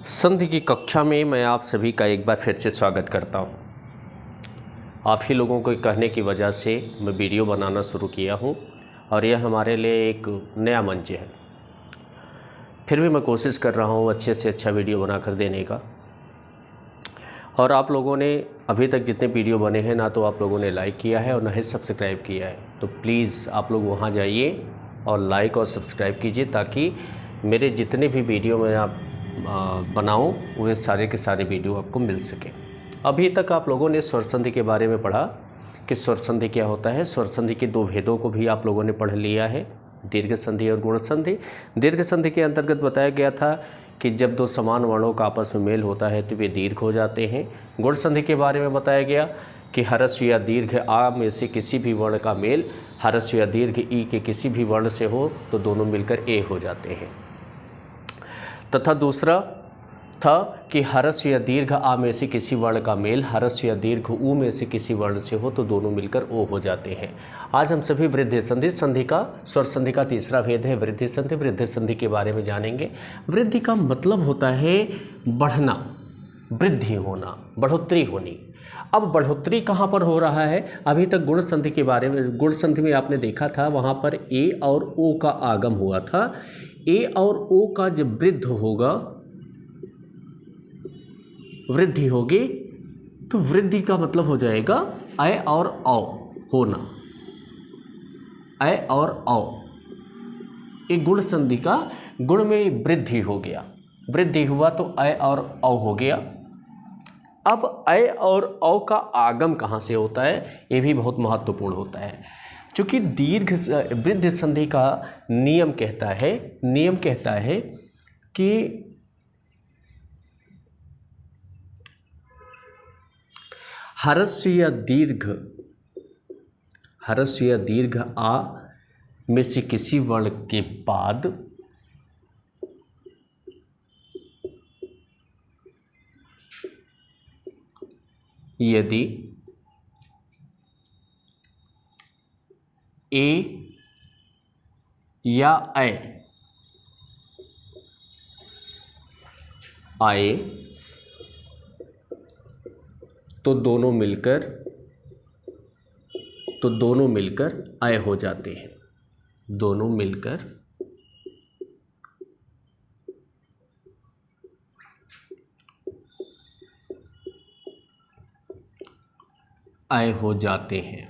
संधि की कक्षा में मैं आप सभी का एक बार फिर से स्वागत करता हूं। आप ही लोगों को कहने की वजह से मैं वीडियो बनाना शुरू किया हूं और यह हमारे लिए एक नया मंच है। फिर भी मैं कोशिश कर रहा हूं अच्छे से अच्छा वीडियो बनाकर देने का। और आप लोगों ने अभी तक जितने वीडियो बने हैं ना तो आप लोगों ने लाइक किया है और ना ही सब्सक्राइब किया है, तो प्लीज़ आप लोग वहाँ जाइए और लाइक और सब्सक्राइब कीजिए ताकि मेरे जितने भी वीडियो मैं आप बनाऊं वह सारे के सारे वीडियो आपको मिल सके। अभी तक आप लोगों ने स्वर संधि के बारे में पढ़ा कि स्वर संधि क्या होता है। स्वर संधि के दो भेदों को भी आप लोगों ने पढ़ लिया है, दीर्घ संधि और गुण संधि। दीर्घ संधि के अंतर्गत बताया गया था कि जब दो समान वर्णों का आपस में मेल होता है तो वे दीर्घ हो जाते हैं। गुण संधि के बारे में बताया गया कि ह्रस्व या दीर्घ आ में से किसी भी वर्ण का मेल ह्रस्व या दीर्घ ई के किसी भी वर्ण से हो तो दोनों मिलकर ए हो जाते हैं। तथा दूसरा था कि ह्रस्व या दीर्घ आ में से किसी वर्ण का मेल ह्रस्व या दीर्घ ऊ में से किसी वर्ण से हो तो दोनों मिलकर ओ हो जाते हैं। आज हम सभी वृद्धि संधि संधि का स्वर संधि का तीसरा भेद है वृद्धि संधि। वृद्धि संधि के बारे में जानेंगे। वृद्धि का मतलब होता है बढ़ना, वृद्धि होना, बढ़ोतरी होनी। अब बढ़ोतरी कहाँ पर हो रहा है? अभी तक गुण संधि के बारे में, गुण संधि में आपने देखा था वहाँ पर ए और ओ का आगम हुआ था। ए और ओ का जब वृद्ध होगा, वृद्धि होगी तो वृद्धि का मतलब हो जाएगा अय और औ होना, अय और औ। एक गुण संधि का गुण में वृद्धि हो गया, वृद्धि हुआ तो अय और औ हो गया। अब अय और औ का आगम कहाँ से होता है? ये भी बहुत महत्वपूर्ण होता है। चूँकि दीर्घ वृद्धि संधि का नियम कहता है कि ह्रस्व या दीर्घ आ में से किसी वर्ण के बाद यदि ए या ऐ आए तो दोनों मिलकर अय हो जाते हैं। दोनों मिलकर अय हो जाते हैं।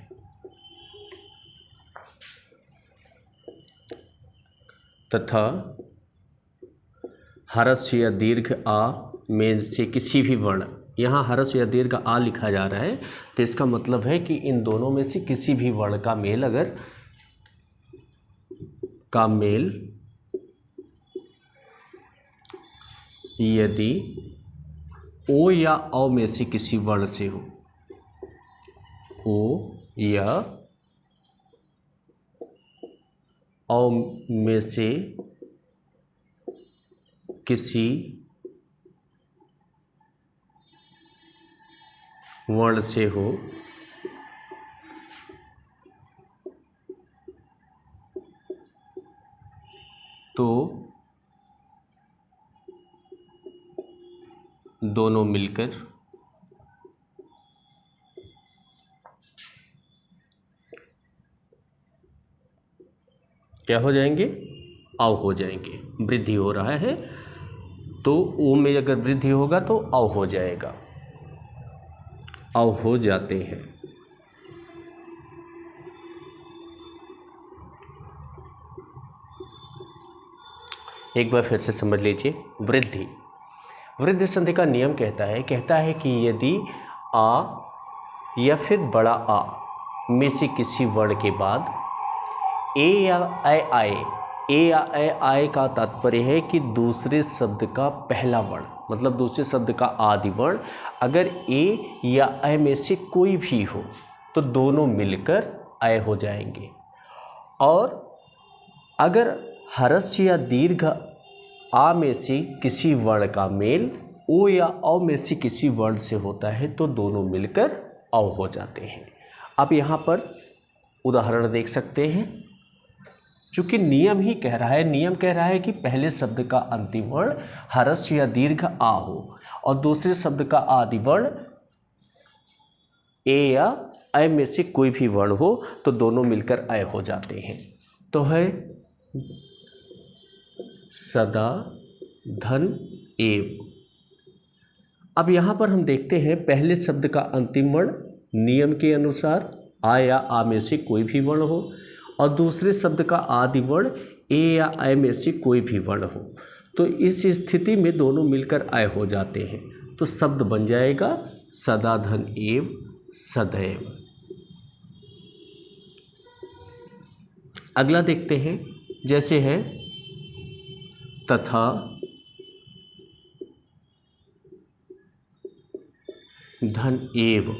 तथा ह्रस्व या दीर्घ आ में से किसी भी वर्ण, यहाँ ह्रस्व या दीर्घ आ लिखा जा रहा है तो इसका मतलब है कि इन दोनों में से किसी भी वर्ण का मेल यदि ओ या औ में से किसी वर्ण से हो, ओ या औ में से किसी वर्ण से हो तो दोनों मिलकर क्या हो जाएंगे? औ हो जाएंगे। वृद्धि हो रहा है तो ओ में अगर वृद्धि होगा तो औ हो जाएगा, औ हो जाते हैं। एक बार फिर से समझ लीजिए। वृद्धि संधि का नियम कहता है कि यदि आ या फिर बड़ा आ में से किसी वर्ण के बाद ए या ऐ आए, ए या ऐ आए का तात्पर्य है कि दूसरे शब्द का पहला वर्ण, मतलब दूसरे शब्द का आदि वर्ण अगर ए या ऐ में से कोई भी हो तो दोनों मिलकर ऐ हो जाएंगे। और अगर ह्रस्व या दीर्घ आ में से किसी वर्ण का मेल ओ या औ में से किसी वर्ण से होता है तो दोनों मिलकर औ हो जाते हैं। आप यहाँ पर उदाहरण देख सकते हैं। चूंकि नियम ही कह रहा है, नियम कह रहा है कि पहले शब्द का अंतिम वर्ण ह्रस्व या दीर्घ आ हो और दूसरे शब्द का आदि वर्ण ए या अ में से कोई भी वर्ण हो तो दोनों मिलकर अ हो जाते हैं। तो है सदा धन एव। अब यहाँ पर हम देखते हैं पहले शब्द का अंतिम वर्ण नियम के अनुसार आ या आ में से कोई भी वर्ण हो और दूसरे शब्द का आदि वर्ण ए या अ में से कोई भी वर्ण हो, तो इस स्थिति में दोनों मिलकर अ हो जाते हैं। तो शब्द बन जाएगा सदा धन एव सदैव। अगला देखते हैं, जैसे है तथा धन एव।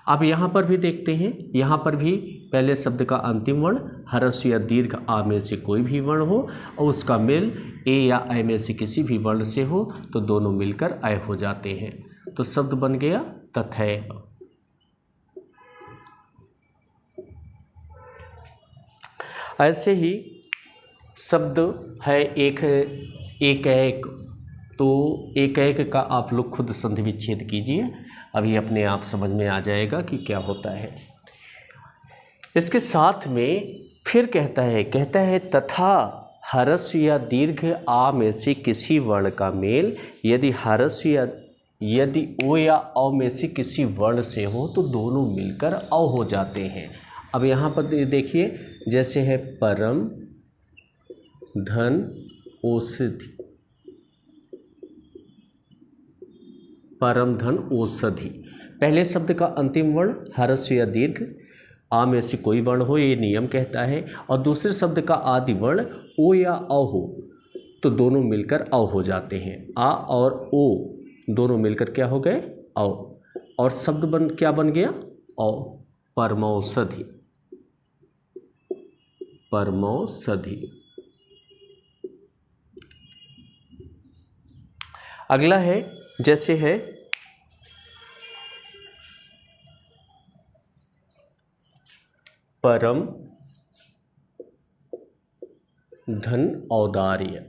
अब यहाँ पर भी देखते हैं, यहाँ पर भी पहले शब्द का अंतिम वर्ण ह्रस्व या दीर्घ आ में से कोई भी वर्ण हो और उसका मेल ए या अ में से किसी भी वर्ण से हो तो दोनों मिलकर अ हो जाते हैं। तो शब्द बन गया तथैव। ऐसे ही शब्द है एक एक, तो एक का आप लोग खुद संधि विच्छेद कीजिए, अभी अपने आप समझ में आ जाएगा कि क्या होता है। इसके साथ में फिर कहता है तथा ह्रस्व या दीर्घ आ में से किसी वर्ण का मेल यदि ओ या औ में से किसी वर्ण से हो तो दोनों मिलकर औ हो जाते हैं। अब यहाँ पर देखिए, जैसे है परम धन औषधि, परम धन औषधि। पहले शब्द का अंतिम वर्ण ह्रस्व या दीर्घ आ में से कोई वर्ण हो, ये नियम कहता है, और दूसरे शब्द का आदि वर्ण ओ या औ हो तो दोनों मिलकर औ हो जाते हैं। आ और ओ दोनों मिलकर क्या हो गए? औ। और शब्द क्या बन गया? औ। परमौषधि, परमौषधि। अगला है, जैसे है परम धन औदार्य,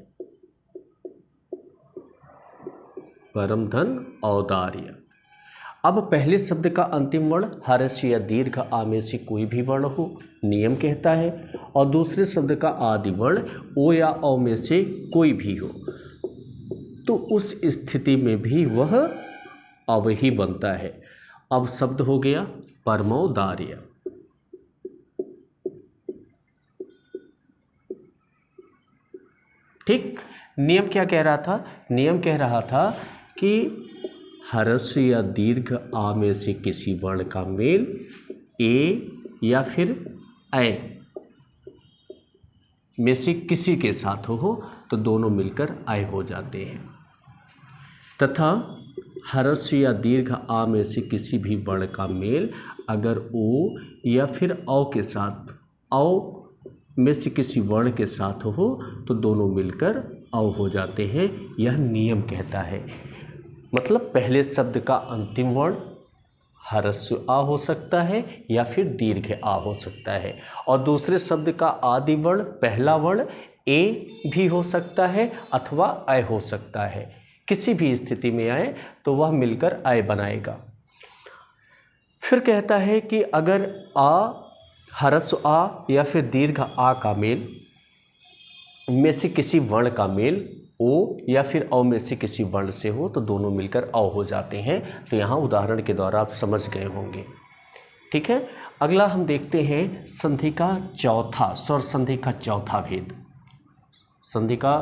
परम धन औदार्य। अब पहले शब्द का अंतिम वर्ण ह्रस्व या दीर्घ आ में से कोई भी वर्ण हो, नियम कहता है, और दूसरे शब्द का आदि वर्ण ओ या औ में से कोई भी हो तो उस स्थिति में भी वह अव ही बनता है। अब शब्द हो गया परमौदार्य। ठीक। नियम क्या कह रहा था? नियम कह रहा था कि ह्रस्व या दीर्घ आ में से किसी वर्ण का मेल ए या फिर अ में से किसी के साथ हो तो दोनों मिलकर अ हो जाते हैं। तथा ह्रस्व या दीर्घ आ में से किसी भी वर्ण का मेल अगर ओ या फिर औ के साथ, औ में से किसी वर्ण के साथ हो तो दोनों मिलकर औ हो जाते हैं। यह नियम कहता है। मतलब पहले शब्द का अंतिम वर्ण ह्रस्व आ हो सकता है या फिर दीर्घ आ हो सकता है, और दूसरे शब्द का आदि वर्ण पहला वर्ण ए भी हो सकता है अथवा अ हो सकता है। किसी भी स्थिति में आए तो वह मिलकर अ बनाएगा। फिर कहता है कि अगर आ, ह्रस्व आ या फिर दीर्घ आ का मेल में से किसी वर्ण का मेल ओ या फिर औ में से किसी वर्ण से हो तो दोनों मिलकर औ हो जाते हैं। तो यहाँ उदाहरण के द्वारा आप समझ गए होंगे। ठीक है। अगला हम देखते हैं संधि का चौथा, स्वर संधि का चौथा भेद। संधि का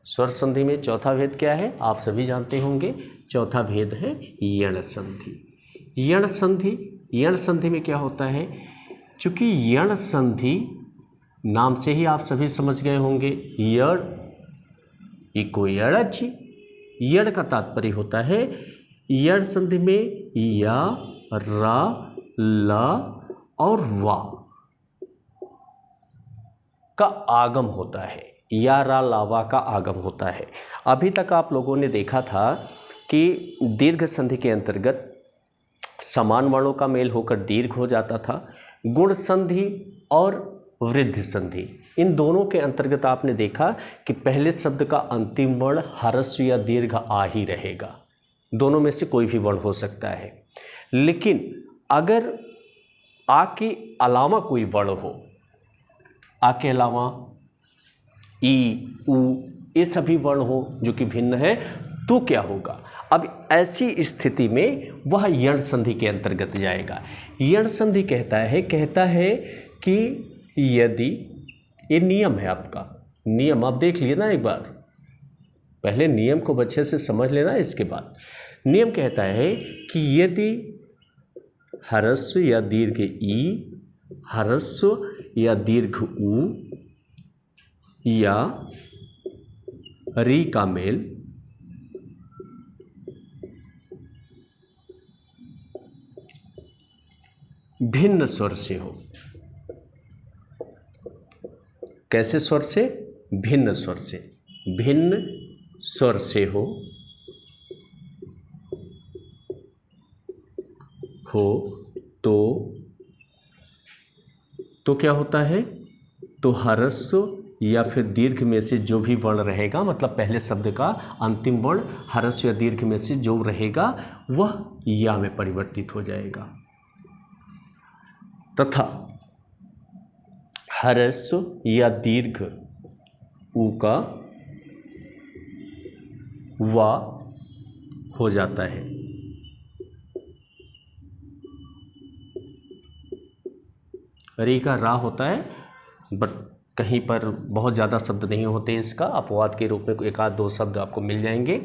स्वर संधि में चौथा भेद क्या है? आप सभी जानते होंगे। चौथा भेद है यण संधि। यण संधि, यण संधि में क्या होता है? चूंकि यण संधि नाम से ही आप सभी समझ गए होंगे, यण इको यणच। यण का तात्पर्य होता है, यण संधि में या, रा, ला और वा का आगम होता है। या, रा, लावा का आगम होता है। अभी तक आप लोगों ने देखा था कि दीर्घ संधि के अंतर्गत समान वर्णों का मेल होकर दीर्घ हो जाता था। गुण संधि और वृद्धि संधि, इन दोनों के अंतर्गत आपने देखा कि पहले शब्द का अंतिम वर्ण ह्रस्व या दीर्घ आ ही रहेगा, दोनों में से कोई भी वर्ण हो सकता है। लेकिन अगर आ के अलावा कोई वर्ण हो, आ के अलावा ई, उ, ये सभी वर्ण हो जो कि भिन्न है, तो क्या होगा? अब ऐसी स्थिति में वह यण संधि के अंतर्गत जाएगा। यण संधि कहता है कि यदि, ये नियम है आपका, नियम आप देख लिए ना एक बार, पहले नियम को अच्छे से समझ लेना, इसके बाद नियम कहता है कि यदि ह्रस्व या दीर्घ ई, ह्रस्व या दीर्घ उ या री का मेल भिन्न स्वर से हो। कैसे स्वर से? भिन्न स्वर से। भिन्न स्वर से हो तो क्या होता है? तो ह्रस्व या फिर दीर्घ में से जो भी वर्ण रहेगा, मतलब पहले शब्द का अंतिम वर्ण ह्रस्व या दीर्घ में से जो रहेगा वह या में परिवर्तित हो जाएगा, तथा ह्रस्व या दीर्घ उ का वा हो जाता है। री का रा होता है, बट कहीं पर बहुत ज़्यादा शब्द नहीं होते, इसका अपवाद के रूप में एक आध दो शब्द आपको मिल जाएंगे,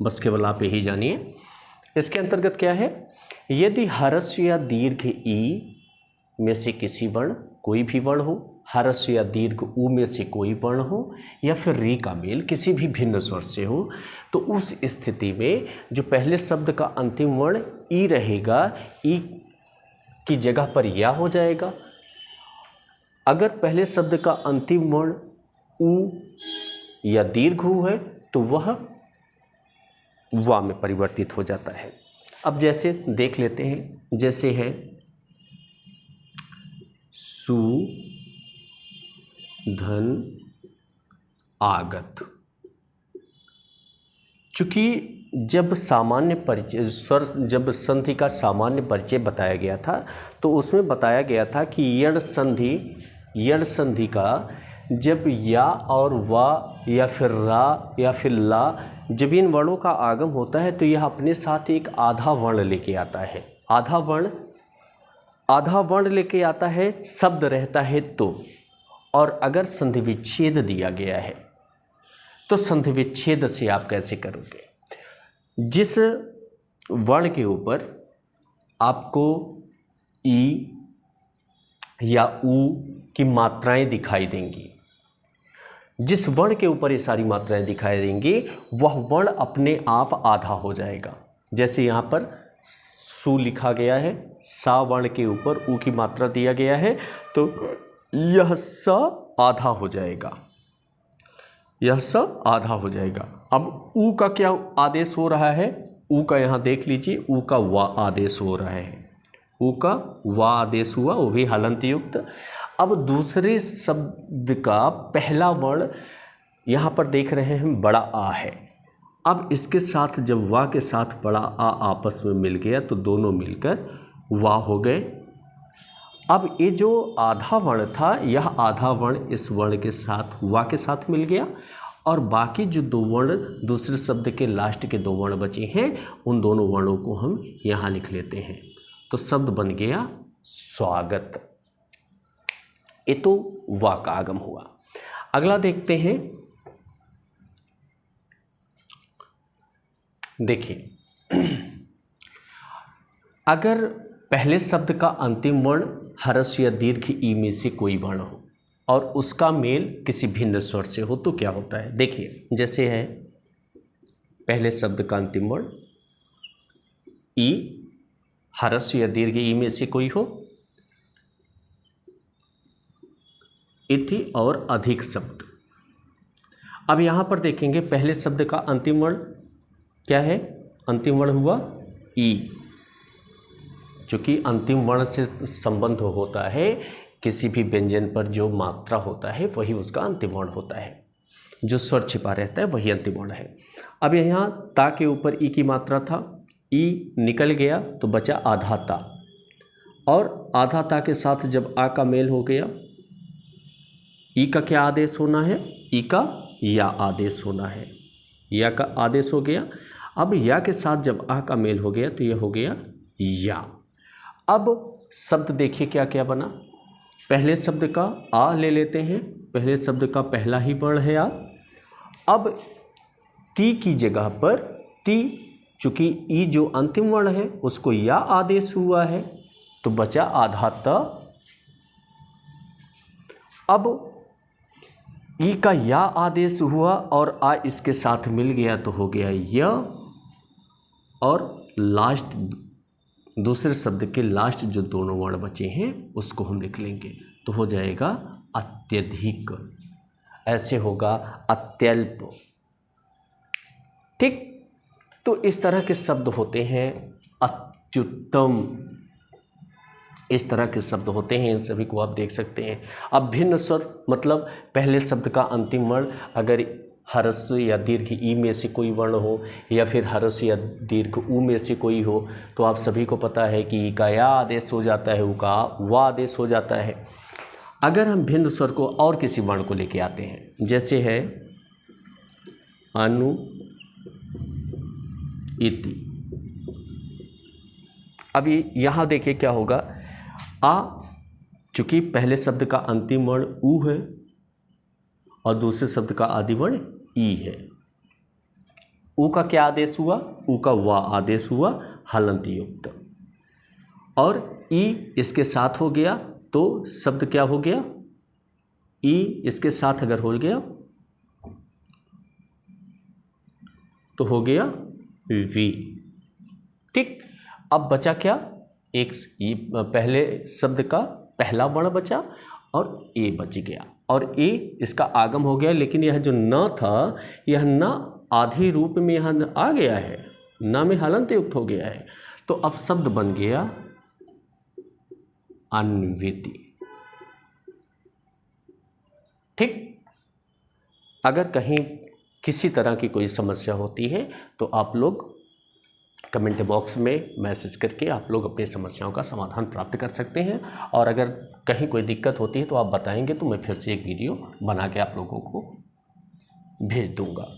बस केवल आप यही जानिए। इसके अंतर्गत क्या है? यदि ह्रस्व या दीर्घ ई में से किसी वर्ण, कोई भी वर्ण हो, ह्रस्व या दीर्घ उ में से कोई वर्ण हो, या फिर री का मेल किसी भी भिन्न स्वर से हो, तो उस स्थिति में जो पहले शब्द का अंतिम वर्ण ई रहेगा, ई की जगह पर या हो जाएगा। अगर पहले शब्द का अंतिम वर्ण उ या दीर्घ उ है तो वह वा में परिवर्तित हो जाता है। अब जैसे देख लेते हैं, जैसे है सु धन आगत। चूंकि जब सामान्य परिचय स्वर, जब संधि का सामान्य परिचय बताया गया था तो उसमें बताया गया था कि यण संधि का जब या और वा या फिर रा या फिर ला, जब इन वर्णों का आगम होता है तो यह अपने साथ एक आधा वर्ण लेके आता है। आधा वर्ण लेके आता है, शब्द रहता है तो, और अगर संधि विच्छेद दिया गया है तो संधि विच्छेद से आप कैसे करोगे? जिस वर्ण के ऊपर आपको ई या उ की मात्राएं दिखाई देंगी, जिस वर्ण के ऊपर ये सारी मात्राएं दिखाई देंगी, वह वर्ण अपने आप आधा हो जाएगा। जैसे यहाँ पर सु लिखा गया है, सा वर्ण के ऊपर उ की मात्रा दिया गया है, तो यह सा आधा हो जाएगा, यह सा आधा हो जाएगा। अब उ का क्या आदेश हो रहा है? उ का यहाँ देख लीजिए, उ का वा आदेश हो रहा है, उ का वा आदेश हुआ, वो भी हलंत युक्त। अब दूसरे शब्द का पहला वर्ण यहाँ पर देख रहे हैं बड़ा आ है। अब इसके साथ जब वा के साथ बड़ा आ आपस में मिल गया तो दोनों मिलकर वा हो गए। अब ये जो आधा वर्ण था, यह आधा वर्ण इस वर्ण के साथ वा के साथ मिल गया, और बाकी जो दो वर्ण दूसरे शब्द के लास्ट के दो वर्ण बचे हैं, उन दोनों वर्णों को हम यहाँ लिख लेते हैं, तो शब्द बन गया स्वागत। ये तो वा का आगम हुआ। अगला देखते हैं, देखिए अगर पहले शब्द का अंतिम वर्ण ह्रस्व या दीर्घ ई में से कोई वर्ण हो और उसका मेल किसी भिन्न स्वर से हो तो क्या होता है? देखिए जैसे है पहले शब्द का अंतिम वर्ण ई, ह्रस्व या दीर्घ ई में से कोई हो, इति और अधिक शब्द। अब यहाँ पर देखेंगे पहले शब्द का अंतिम वर्ण क्या है? अंतिम वर्ण हुआ ई, चूँकि अंतिम वर्ण से संबंध होता है, किसी भी व्यंजन पर जो मात्रा होता है वही उसका अंतिम वर्ण होता है, जो स्वर छिपा रहता है वही अंतिम वर्ण है। अब यहाँ ता के ऊपर ई की मात्रा था, ई निकल गया तो बचा आधा ता, और आधा ता के साथ जब आ का मेल हो गया, ई का क्या आदेश होना है, ई का या आदेश होना है, या का आदेश हो गया। अब या के साथ जब आ का मेल हो गया तो ये हो गया या। अब शब्द देखिए क्या क्या बना। पहले शब्द का आ ले लेते हैं, पहले शब्द का पहला ही वर्ण है आ। अब ती की जगह पर ती, चूँकि ई जो अंतिम वर्ण है उसको या आदेश हुआ है तो बचा आधा त। अब ई का या आदेश हुआ और आ इसके साथ मिल गया तो हो गया य, और लास्ट दूसरे शब्द के लास्ट जो दोनों वर्ण बचे हैं उसको हम लिख लेंगे तो हो जाएगा अत्यधिक, ऐसे होगा अत्यल्प। ठीक, तो इस तरह के शब्द होते हैं अत्युत्तम, इस तरह के शब्द होते हैं, इन सभी को आप देख सकते हैं। अब भिन्न स्वर मतलब पहले शब्द का अंतिम वर्ण अगर ह्रस्व या दीर्घ ई में से कोई वर्ण हो या फिर ह्रस्व या दीर्घ ऊ में से कोई हो तो आप सभी को पता है कि ई का या आदेश हो जाता है, ऊ का वा आदेश हो जाता है। अगर हम भिन्न स्वर को और किसी वर्ण को लेके आते हैं, जैसे है अनु इति। अभी यहाँ देखिए क्या होगा, आ चूँकि पहले शब्द का अंतिम वर्ण ऊ है और दूसरे शब्द का आदि वर्ण ई है, ऊ का क्या आदेश हुआ, ऊ का वा आदेश हुआ हलंत युक्त, और ई इसके साथ हो गया तो शब्द क्या हो गया, ई इसके साथ अगर हो गया तो हो गया वी। ठीक, अब बचा क्या, एक पहले शब्द का पहला वर्ण बचा और ए बच गया, और ए इसका आगम हो गया, लेकिन यह जो न था यह न आधे रूप में यहाँ आ गया है, न में हलंत युक्त हो गया है, तो अब शब्द बन गया अन्विति। ठीक, अगर कहीं किसी तरह की कोई समस्या होती है तो आप लोग कमेंट बॉक्स में मैसेज करके आप लोग अपनी समस्याओं का समाधान प्राप्त कर सकते हैं, और अगर कहीं कोई दिक्कत होती है तो आप बताएंगे तो मैं फिर से एक वीडियो बना के आप लोगों को भेज दूंगा।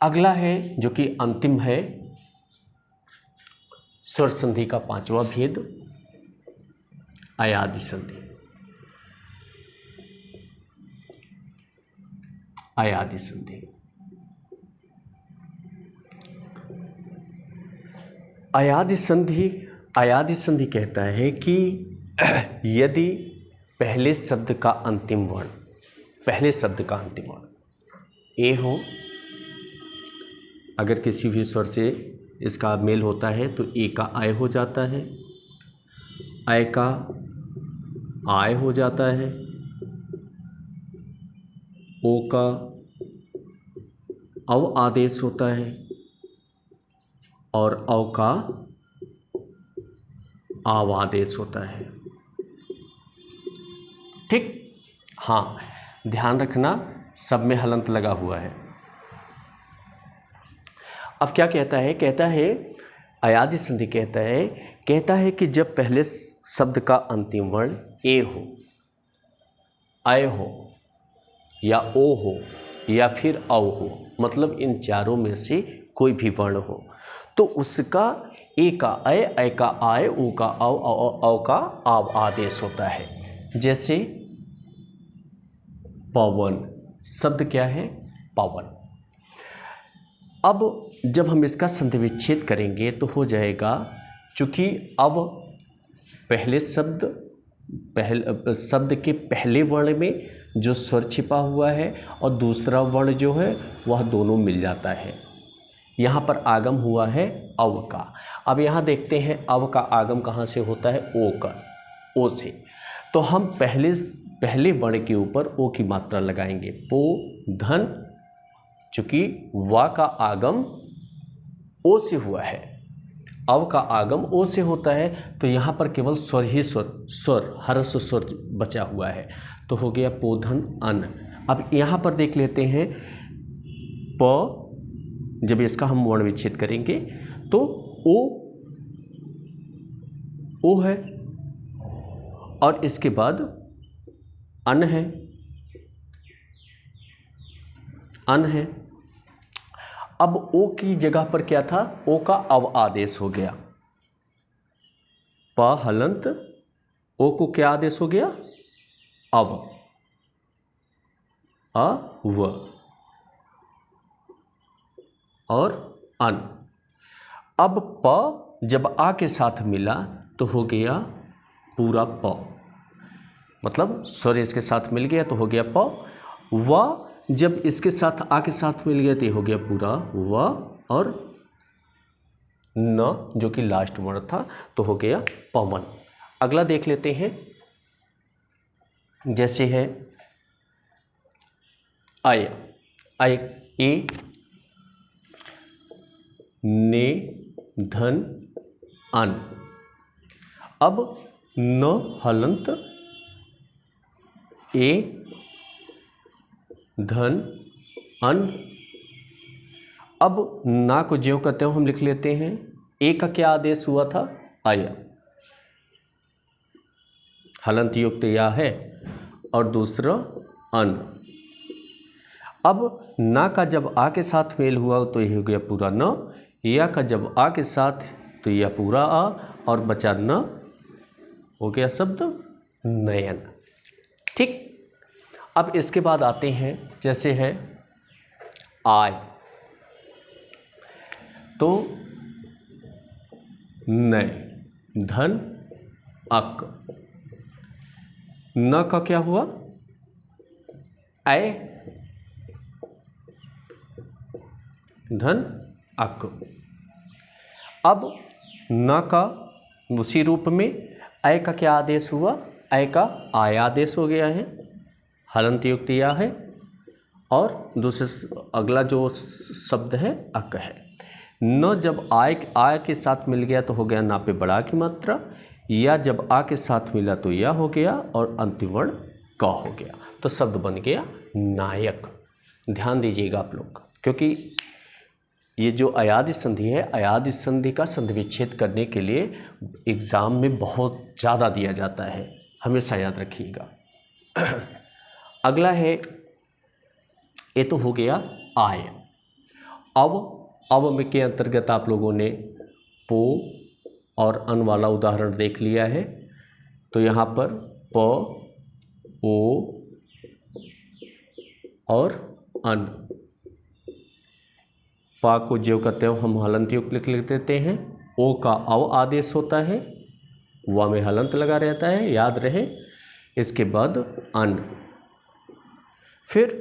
अगला है जो कि अंतिम है, स्वर संधि का पांचवा भेद अयादि संधि। अयादि संधि, अयादि संधि, अयादि संधि कहता है कि यदि पहले शब्द का अंतिम वर्ण, पहले शब्द का अंतिम वर्ण ए हो, अगर किसी भी स्वर से इसका मेल होता है तो ए का आय हो जाता है, आय का आय हो जाता है, ओ का अव आदेश होता है और अव का आव आदेश होता है। ठीक, हाँ, ध्यान रखना सब में हलंत लगा हुआ है। अब क्या कहता है, कहता है अयादि संधि कहता है कि जब पहले शब्द का अंतिम वर्ण ए हो, आय हो या ओ हो या फिर अव हो, मतलब इन चारों में से कोई भी वर्ण हो, तो उसका ए का अय का आय, ऊ का अव का आव आदेश होता है। जैसे पवन, शब्द क्या है, पवन। अब जब हम इसका संधि विच्छेद करेंगे तो हो जाएगा, चूँकि अब पहले शब्द के पहले वर्ण में जो स्वर छिपा हुआ है और दूसरा वर्ण जो है वह दोनों मिल जाता है। यहाँ पर आगम हुआ है अव का। अब यहाँ देखते हैं अव का आगम कहाँ से होता है, ओ का, ओ से। तो हम पहले वर्ण के ऊपर ओ की मात्रा लगाएंगे, पो धन, चूँकि वा का आगम ओ से हुआ है। अव का आगम ओ से होता है, तो यहाँ पर केवल स्वर ही स्वर हर्ष स्वर बचा हुआ है, तो हो गया पोधन अन। अब यहाँ पर देख लेते हैं प, जब इसका हम वर्ण विच्छेद करेंगे तो ओ है और इसके बाद अन है, अब ओ की जगह पर क्या था, ओ का अव आदेश हो गया, प हलंत ओ को क्या आदेश हो गया, अव, अव और अन। अब प जब आ के साथ मिला तो हो गया पूरा प, मतलब स्वर इसके साथ मिल गया तो हो गया प। व जब इसके साथ आ के साथ मिल गया तो हो गया पूरा व, और न जो कि लास्ट वर्ड था तो हो गया पवन। अगला देख लेते हैं, जैसे है आय, ए, ने, धन, अन। अब न हलंत ए, धन, अन। अब ना को ज्यों कहते हो हम लिख लेते हैं, ए का क्या आदेश हुआ था, आया, हलंत युक्त या है, और दूसरा अन। अब ना का जब आ के साथ मेल हुआ तो ये हो गया पूरा न, या का जब आ के साथ तो यह पूरा आ, और बचा न, हो गया शब्द नयन। ठीक, अब इसके बाद आते हैं, जैसे है आय, तो नय, धन, अक। न का क्या हुआ, आय, धन, अक। अब न का उसी रूप में अय का क्या आदेश हुआ, अय का आय आदेश हो गया है, हलंत युक्त या है, और दूसरे अगला जो शब्द है अक है। न जब आय के साथ मिल गया तो हो गया ना पे बड़ा की मात्रा, या जब आ के साथ मिला तो या हो गया, और अंतिम वर्ण क हो गया, तो शब्द बन गया नायक। ध्यान दीजिएगा आप लोग, क्योंकि ये जो अयादि संधि है, अयादि संधि का संधि विच्छेद करने के लिए एग्ज़ाम में बहुत ज़्यादा दिया जाता है, हमेशा याद रखिएगा। अगला है, ये तो हो गया आय। अब में के अंतर्गत आप लोगों ने पो और अन वाला उदाहरण देख लिया है, तो यहाँ पर प, ओ और अन। पा को ज्यों कहते हो हम हलंत युक्त लिख देते हैं, ओ का अव आदेश होता है, वा में हलंत लगा रहता है, याद रहे। इसके बाद अन, फिर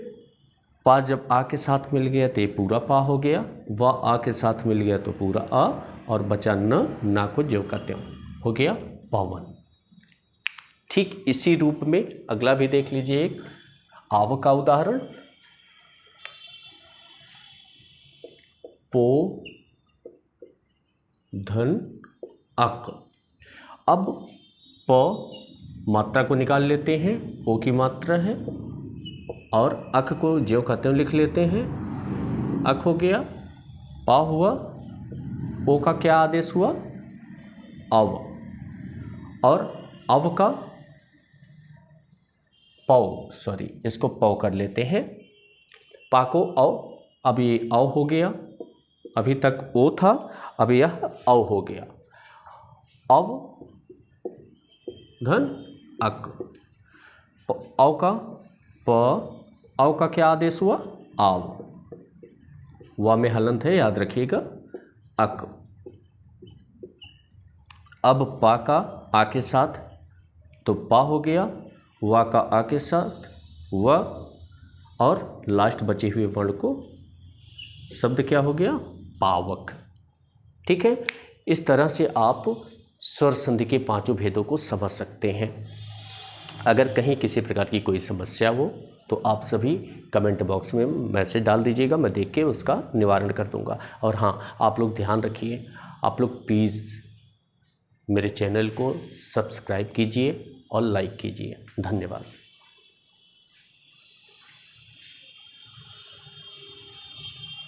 पा जब आ के साथ मिल गया तो ये पूरा पा हो गया, वा आ के साथ मिल गया तो पूरा आ, और बचा न, ना को ज्यों कहते हो गया पवन। ठीक इसी रूप में अगला भी देख लीजिए, एक आव का उदाहरण, पो, धन, अक। अब प मात्रा को निकाल लेते हैं, ओ की मात्रा है, और अक को ज्यों कहते हैं लिख लेते हैं, अक हो गया, पा हुआ, ओ का क्या आदेश हुआ, अव, और अव का पौ, सॉरी इसको पौ कर लेते हैं, पा को अव, अब ये अव हो गया, अभी तक ओ था, अब यह अव हो गया, अव, धन, अक। अव का प, अव का क्या आदेश हुआ, आव, वा में हलंत है, याद रखिएगा, अक। अब पा का आ के साथ तो पा हो गया, वा का आ के साथ व, और लास्ट बचे हुए वर्ण को शब्द क्या हो गया, पावक। ठीक है, इस तरह से आप स्वर संधि के पांचों भेदों को समझ सकते हैं। अगर कहीं किसी प्रकार की कोई समस्या हो तो आप सभी कमेंट बॉक्स में मैसेज डाल दीजिएगा, मैं देख के उसका निवारण कर दूंगा। और हाँ, आप लोग ध्यान रखिए, आप लोग प्लीज़ मेरे चैनल को सब्सक्राइब कीजिए और लाइक कीजिए। धन्यवाद।